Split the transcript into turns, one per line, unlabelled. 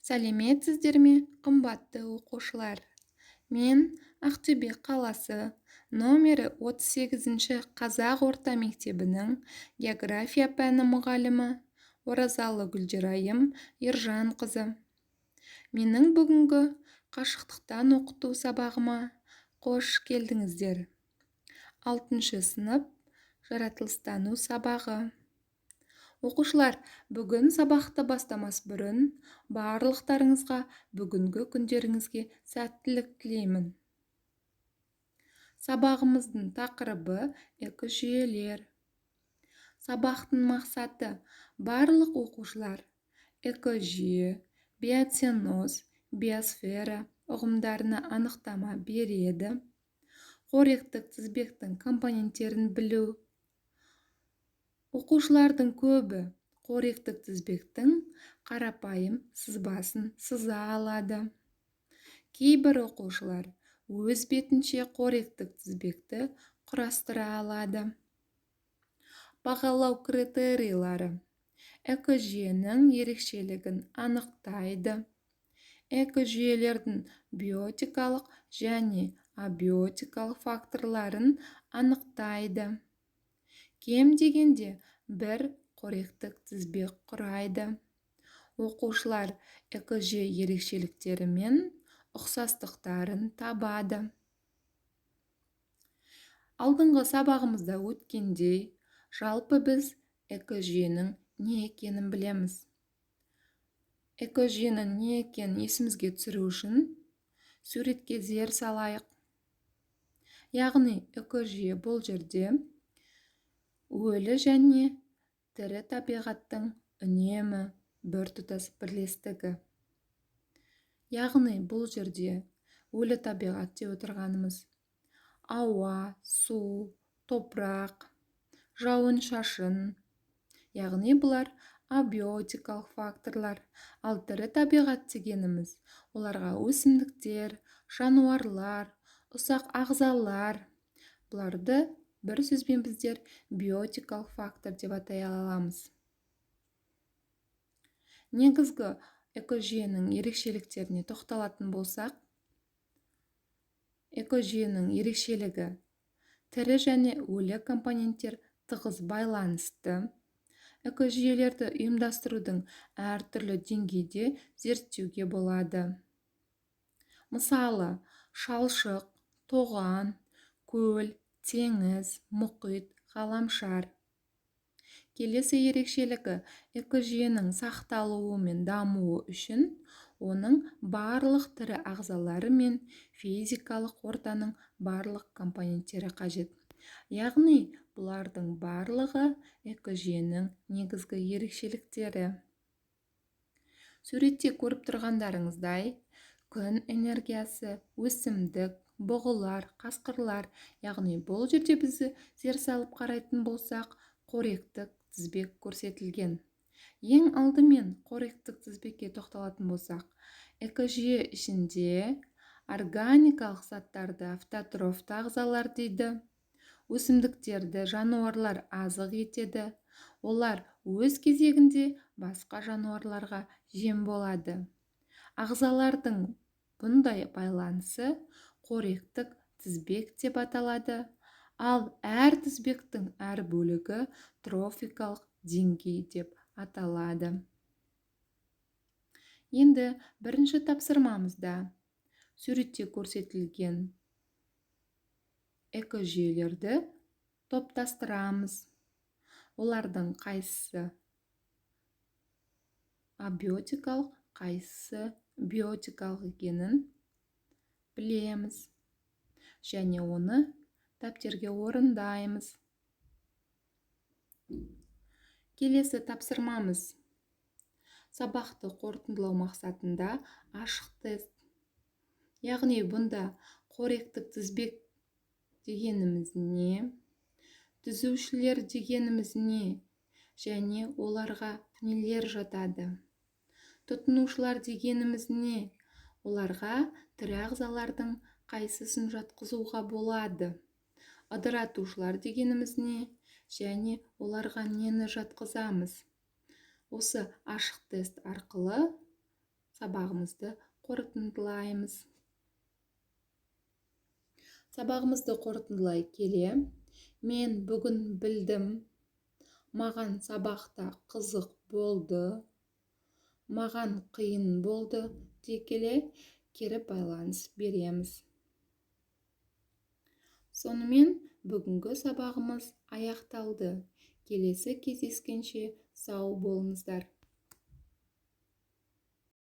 Сәлеметсіздер ме, қымбатты оқушылар? Мен Ақтөбе қаласы номері 38-ші қазақ орта мектебінің география пәні мұғалімі Оразалы Гүлдерайым Ержанқызы. Менің бүгінгі қашықтықтан оқыту сабағыма қош келдіңіздер. 6-шы сынып жаратылыстану сабағы. Оқушылар, бүгін сабақты бастамас бұрын барлықтарыңызға бүгінгі күндеріңізге сәттілік тілеймін. Сабағымыздың тақырыбы экожүйелер. Сабақтың мақсаты барлық оқушылар экожүйе, биоценоз, биосфера ұғымдарына анықтама береді. Қоректік тізбектің компоненттерін білу. Оқушылардың көбі қоректік тізбектің қарапайым сызбасын сыза алады. Кейбір оқушылар өз бетінше қоректік тізбекті құрастыра алады. Бағалау критерийлері экожүйенің ерекшелігін анықтайды. Экожүйелердің биотикалық және абиотикалық факторларын анықтайды. Кем дегенде бір қоректік тізбек құрайды. Оқушылар экожүйе ерекшеліктері мен ұқсастықтарын табады. Алдыңғы сабағымызда өткендей, жалпы біз экожүйенің не екенін білеміз. Экожүйенің не екенін есімізге түсіру үшін суретке зер салайық. Яғни экожүйе бұл жерде өлі және тірі табиғаттың үнемі біртұтас бірлестігі. Яғни бұл жерде өлі табиғат деп отырғанымыз ауа, су, топырақ, жауын-шашын. Яғни бұлар абиотикалық факторлар. Ал тірі табиғат дегеніміз оларға өсімдіктер, жануарлар, ұсақ ағзалар. Бұларды бір сөзбен біздер биотикалық фактор деп атай аламыз. Негізгі экожүйенің ерекшеліктеріне тоқталатын болсақ, экожүйенің ерекшелігі тірі және өлі компоненттер тығыз байланысты. Экожүйелерді ұйымдастырудың әртүрлі деңгейде зерттеуге болады. Мысалы, шалшық, тоған, көл, теңіз, мұхит, ғаламшар. Келесі ерекшелігі экожүйенің сақталуы мен дамуы үшін оның барлық тірі ағзалары мен физикалық ортаның барлық компоненттері қажет. Яғни бұлардың барлығы экожүйенің негізгі ерекшеліктері. Суретте көріп тұрғандарыңыздай, күн энергиясы, өсімдік, бұғылар, қасқырлар, яғни бұл жерде бізді зер салып қарайтын болсақ, қоректік тізбек көрсетілген. Ең алдымен қоректік тізбекке тоқталатын болсақ, экожүйе ішінде органикалық заттарды автотрофты ағзалар дейді. Өсімдіктерді жануарлар азық етеді. Олар өз кезегінде басқа жануарларға жем болады. Ағзалардың бұндай байланысы қоректік тізбек деп аталады. Ал әр тізбектің әр бөлігі трофикалық деңгей деп аталады. Енді бірінші тапсырмамызда суретте көрсетілген экожүйелерді топтастырамыз. Олардың қайсысы абиотикалық, қайсысы биотикалық екенін білеміз. Және оны дәптерге орындаймыз. Келесі тапсырмамыз. Сабақты қорытындылау мақсатында ашық тест. Яғни бұнда қоректік тізбек дегеніміз не, түзушілер дегеніміз не, және оларға нелер жатады. Тұтынушылар дегеніміз не, оларға тірі ағзалардың қайсысын жатқызуға болады. Ыдыратушылар дегеніміз не, және оларға нені жатқызамыз. Осы ашық тест арқылы сабағымызды қорытындылаймыз. Сабағымызды қорытындылай келе, мен бүгін білдім, маған сабақта қызық болды, маған қиын болды дей келе кері байланыс береміз. Сонымен бүгінгі сабағымыз аяқталды. Келесі кездескенше сау болыңыздар.